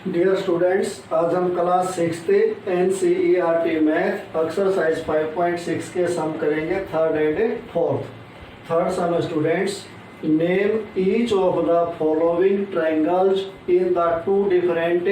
Dear students, आज हम class 6 NCERT math exercise 5.6 के सम करेंगे third and fourth. Third sum students, name each of the following triangles in the two different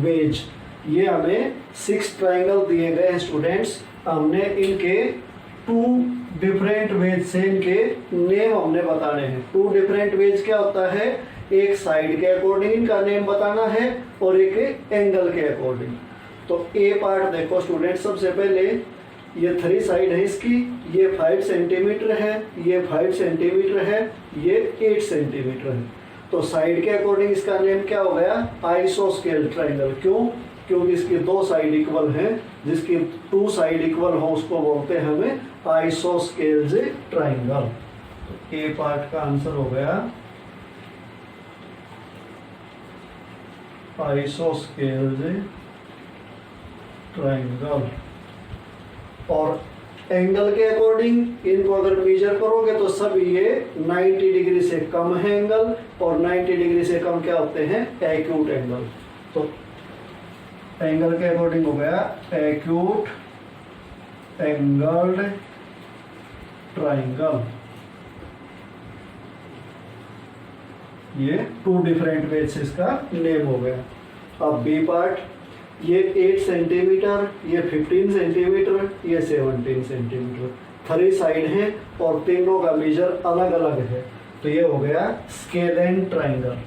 ways. ये हमें 6 triangle दिए गए हैं स्टूडेंट्स। हमने इनके टू डिफरेंट वेज से इनके नेम हमने बताने हैं। टू डिफरेंट वेज क्या होता है? एक साइड के अकॉर्डिंग इनका नेम बताना है और एक एंगल के अकॉर्डिंग। तो ए पार्ट देखो स्टूडेंट, सबसे पहले ये 3 साइड है इसकी, ये 5 सेंटीमीटर है, ये 5 सेंटीमीटर है, ये 8 सेंटीमीटर है। तो साइड के अकॉर्डिंग इसका नेम क्या हो गया? आइसोस्केल ट्रायंगल। क्यों? क्योंकि इसकी 2 साइड इक्वल हैं। जिसकी 2 साइड इक्वल हो उसको बोलते हैं हमें आइसोस्केल्स ट्रायंगल। तो ए पार्ट का आंसर हो गया आइसोस्केल्स ट्रायंगल। और एंगल के अकॉर्डिंग इनको अगर मेजर करोगे तो सब ये 90 डिग्री से कम है एंगल, और 90 डिग्री से कम क्या होते हैं? Acute angle. तो एंगल के अकॉर्डिंग हो गया एक्यूट एंगल्ड ट्रायंगल। ये 2 डिफरेंट वेज से इसका नेम हो गया। अब बी पार्ट, ये 8 सेंटीमीटर, ये 15 सेंटीमीटर, ये 17 सेंटीमीटर। 3 साइड हैं और तीनों का मेजर अलग अलग है। तो ये हो गया स्केलेन ट्रायंगल।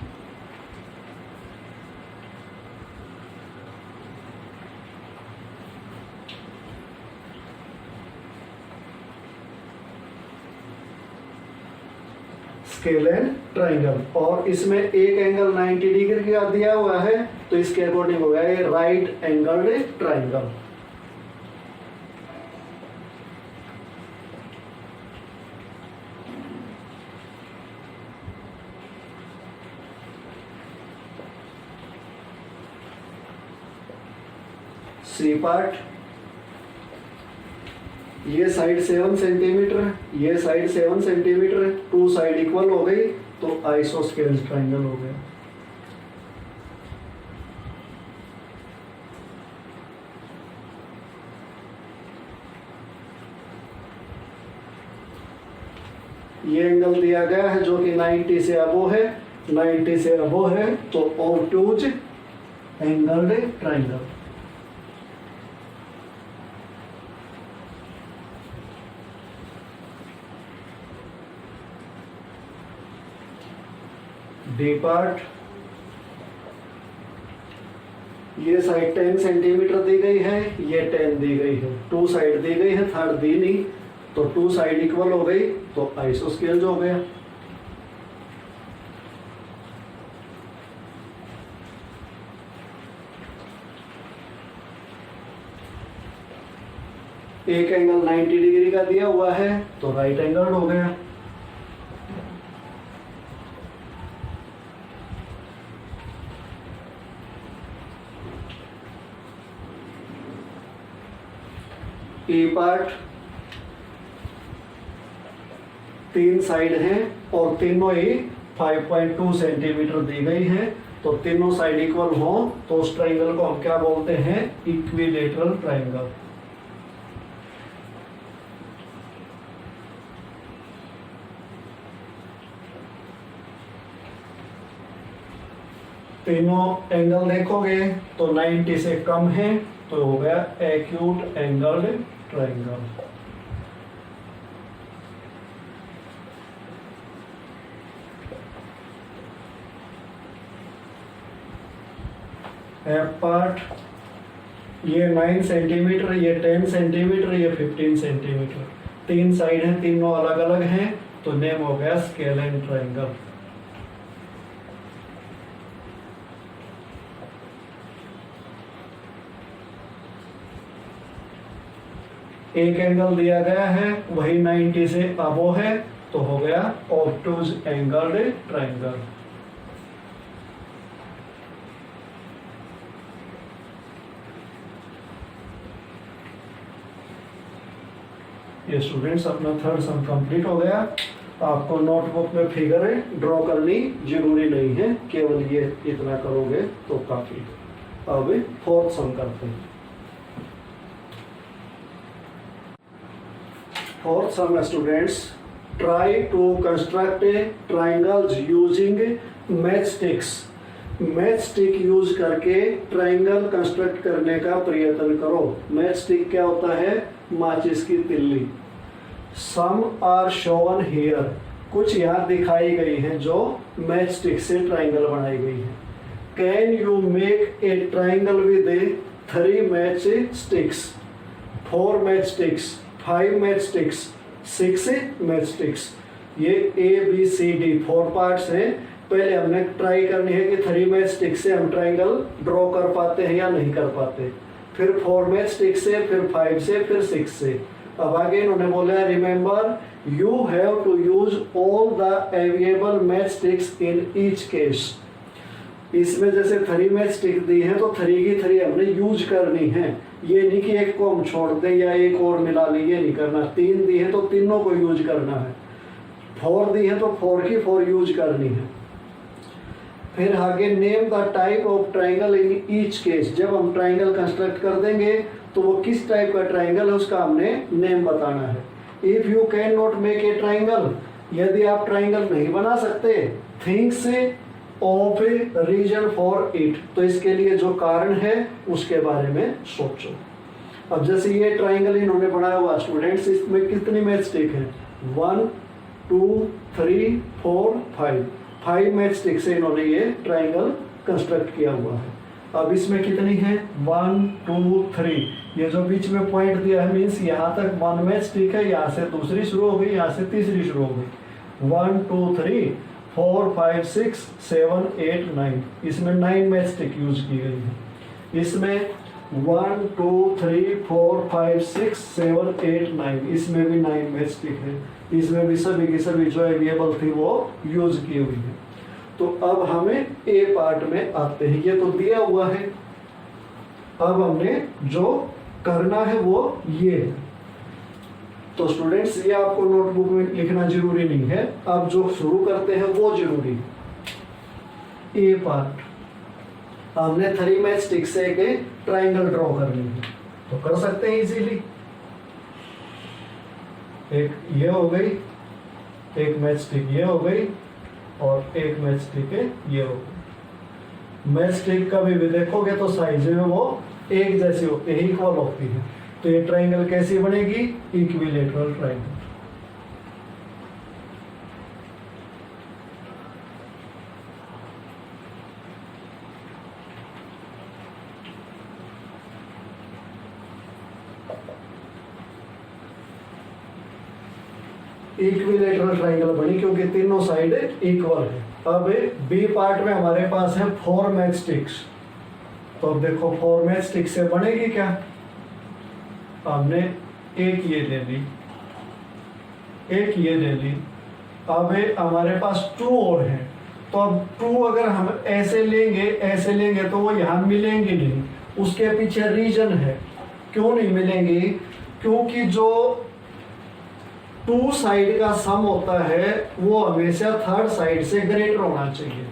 Scalene triangle. और इसमें एक एंगल 90 डिग्री का दिया हुआ है, तो इसके अकॉर्डिंग हो गया ये right angled triangle. C part, ये साइड 7 सेंटीमीटर, ये साइड 7 सेंटीमीटर, 2 साइड इक्वल हो गई तो आइसोस्केल्स ट्रायंगल हो गया। ये एंगल दिया गया है जो कि 90 से अबो है, 90 से अबो है तो ऑब्टूज एंगल्ड ट्रायंगल। डी पार्ट, ये साइड 10 सेंटीमीटर दी गई है, ये 10 दी गई है, 2 साइड दी गई है, थर्ड दी नहीं, तो 2 साइड इक्वल हो गई तो आइसोस्केल हो गया। एक एंगल 90 डिग्री का दिया हुआ है तो राइट एंगल हो गया। ए पार्ट, 3 साइड हैं और तीनों ही 5.2 सेंटीमीटर दी गई है। तो तीनों साइड इक्वल हो तो उस ट्रायंगल को हम क्या बोलते हैं? Equilateral triangle. तीनों एंगल देखोगे तो 90 से कम है तो हो गया acute angled triangle. F part, ये 9 सेंटीमीटर, ये 10 सेंटीमीटर, ये 15 सेंटीमीटर। 3 साइड हैं, तीनों अलग अलग हैं तो नेम हो गया स्केलेन ट्रायंगल। एक एंगल दिया गया है वही 90 से अबो है तो हो गया ऑब्टूज एंगल्ड ट्रायंगल। ये स्टूडेंट्स अपना थर्ड सम कंप्लीट हो गया। आपको नोटबुक में फिगर ड्रॉ करनी जरूरी नहीं है, केवल ये इतना करोगे तो काफी है। अब फोर्थ सम करते हैं। Fourth sum students, try to construct triangles using match sticks. Match stick use करके ट्राइंगल कंस्ट्रक्ट करने का प्रयत्न करो। मैच स्टिक क्या होता है? माचिस की तिल्ली। सम आर शोवन हियर, कुछ यहाँ दिखाई गई हैं जो मैच स्टिक से ट्राइंगल बनाई गई है। Can you make a triangle with 3 match sticks, 4 match sticks, 5 match sticks, 6 match sticks. ये ABCD 4 पार्ट्स हैं। पहले हमने ट्राई करनी है कि 3 मैच स्टिक से हम ट्राइंगल ड्रॉ कर पाते हैं या नहीं कर पाते, फिर 4 मैच स्टिक से, फिर 5 से, फिर 6 से। अब आगे इन्होंने बोला remember you have to use all the available match sticks in each case. इसमें जैसे 3 मैच स्टिक दी है तो 3 की 3 हमने यूज करनी है। ये नहीं कि एक को हम छोड़ दें या एक और मिला लें, ये नहीं करना। 3 दी है तो तीनों को यूज करना है। 4 दी है तो 4 की 4 यूज करनी है। फिर आगे name the type of triangle in each case. जब हम ट्राइंगल कंस्ट्रक्ट कर देंगे तो वो किस टाइप का ट्राइंगल है उसका हमने नेम बताना है। If you can not make a triangle, यदि आप ट्राइंगल नहीं बना सकते, thinks of a reason for it, तो इसके लिए जो कारण है उसके बारे में सोचो। अब जैसे ये ट्राइंगल इन्होंने बनाया हुआ स्टूडेंट्स, इसमें कितनी मैच स्टिक है? 1 2 3 4 5 मैच स्टिक से इन्होंने ये ट्राइंगल कंस्ट्रक्ट किया हुआ है। अब इसमें कितनी है? 1 2 3। ये जो बीच में पॉइंट दिया है मीन्स यहाँ तक 1 मैच स्टिक है, यहाँ से दूसरी शुरू हो गई, यहाँ से तीसरी शुरू हो गई। 1 2 3 4 5 6 7 8 9, इसमें 9 मैच स्टिक यूज की गई है। इसमें 1 2 3 4 5 6 7 8 9, इसमें भी 9 मैच स्टिक है। इसमें भी सभी की सभी जो अवेलेबल थी वो यूज की हुई है। तो अब हमें ए पार्ट में आते हैं। ये तो दिया हुआ है, अब हमने जो करना है वो ये है। तो स्टूडेंट्स ये आपको नोटबुक में लिखना जरूरी नहीं है, अब जो शुरू करते हैं वो जरूरी है। ए पार्ट हमने 3 मैच स्टिक से एक ट्राइंगल ड्रॉ करनी है, तो कर सकते हैं इजीली। एक ये हो गई, एक मैच स्टिक ये हो गई, और एक मैच स्टिक ये हो गई। मैच स्टिक कभी भी देखोगे तो साइज में वो एक जैसी होती है, इक्वल होती है। तो ये ट्राइंगल कैसी बनेगी? Equilateral triangle. इक्विलेटरल ट्राइंगल बनी क्योंकि तीनों साइड इक्वल है। अब बी पार्ट में हमारे पास है 4 मैच स्टिक्स। तो अब देखो 4 मैच स्टिक से बनेगी क्या? हमने एक ये ले ली, एक ये ले ली। अब हमारे पास 2 और हैं, तो अब 2 अगर हम ऐसे लेंगे तो वो यहाँ मिलेंगे नहीं। उसके पीछे रीजन है क्यों नहीं मिलेंगी, क्योंकि जो 2 साइड का सम होता है वो हमेशा 3rd साइड से ग्रेटर होना चाहिए।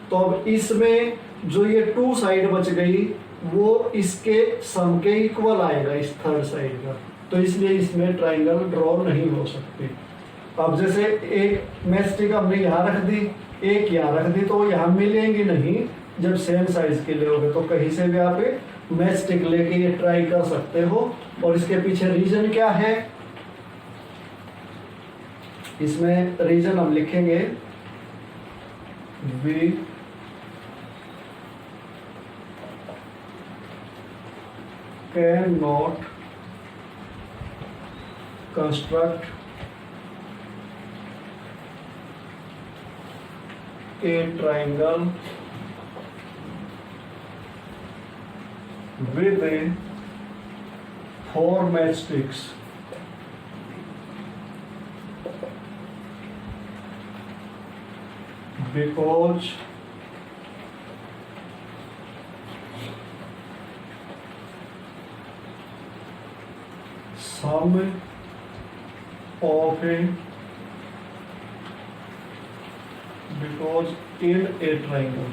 तो अब इसमें जो ये 2 साइड बच गई वो इसके सम के इक्वल आएगा इस 3rd साइड का, तो इसलिए इसमें ट्राइंगल ड्रॉ नहीं हो सकती। अब जैसे एक मैच स्टिक हमने यहाँ रख दी, एक यहाँ रख दी, तो यहाँ मिलेंगी नहीं। जब सेम साइज के लिए होगे तो कहीं से भी आप मैच स्टिक लेके ये ट्राई कर सकते हो। और इसके पीछे रीजन क्या है? इसमें रीजन हम लिखेंगे we can not construct a triangle with 4 match sticks because sum of because in a triangle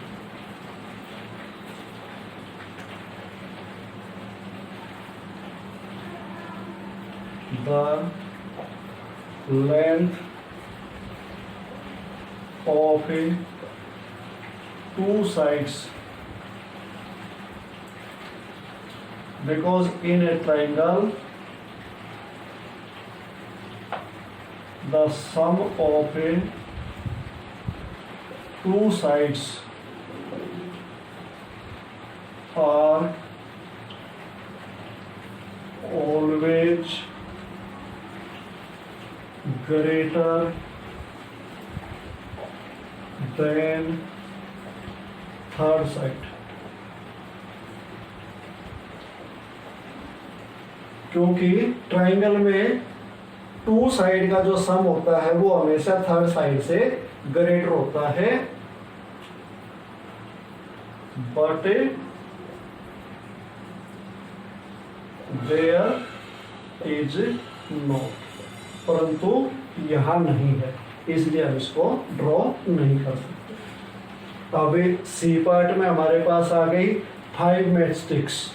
the length of a two sides, because in a triangle the sum of a two sides are always greater than third side। क्योंकि triangle में to side का जो सम होता है वो हमेशा third side से greater होता है, बट देयर इज नॉट, परंतु यहां नहीं है, इसलिए हम इसको ड्रॉ नहीं कर सकते। अभी सी पार्ट में हमारे पास आ गई 5 मैचस्टिक्स,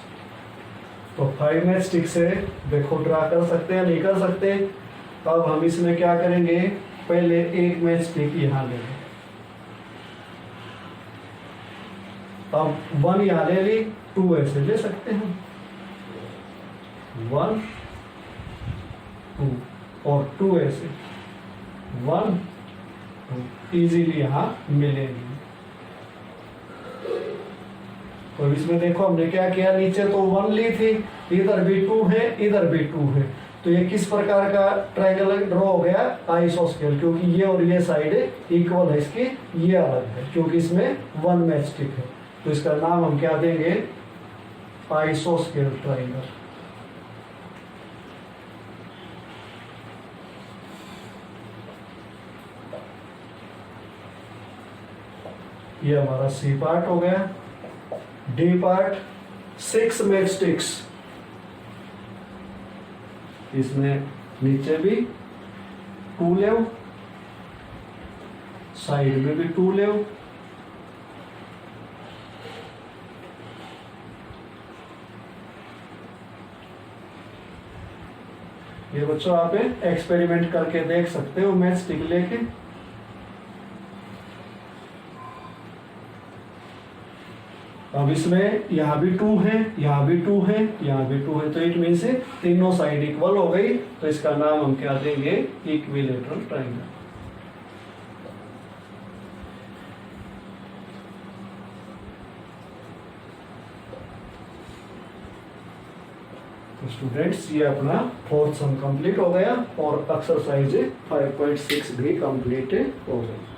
तो 5 मैचस्टिक से देखो ड्रा कर सकते हैं नहीं कर सकते। अब हम इसमें क्या करेंगे, पहले एक मैचस्टिक यहां लेंगे, अब 1 यहां ले ली, 2 ऐसे ले सकते हैं, 1 2 और 2 ऐसे 1 2 इजीली यहां मिलेंगे। तो इसमें देखो हमने क्या किया, नीचे तो 1 ली थी, इधर भी 2 है इधर भी 2 है, तो ये किस प्रकार का ट्रायंगल ड्रॉ हो गया, आइसोस्केल, क्योंकि ये और ये साइड इक्वल है इसकी, ये अलग है, क्योंकि इसमें 1 मैचस्टिक है, तो इसका नाम हम क्या देंगे, आइसोस्केल ट्रायंगल। ये हमारा सी पार्ट हो गया। डी पार्ट 6 मैचस्टिक्स, इसमें नीचे भी 2 ले, साइड में भी 2 ले, ये बच्चों आप एक्सपेरिमेंट करके देख सकते हो मैचस्टिक लेके। अब इसमें यहाँ भी 2 है, यहाँ भी 2 है, यहाँ भी 2 है, तो इट मीन से तीनों साइड इक्वल हो गई, तो इसका नाम हम क्या देंगे, इक्विलैटरल ट्रायंगल। तो स्टूडेंट्स ये अपना 4th सम कंप्लीट हो गया और एक्सरसाइज 5.6 भी कंप्लीट हो गई।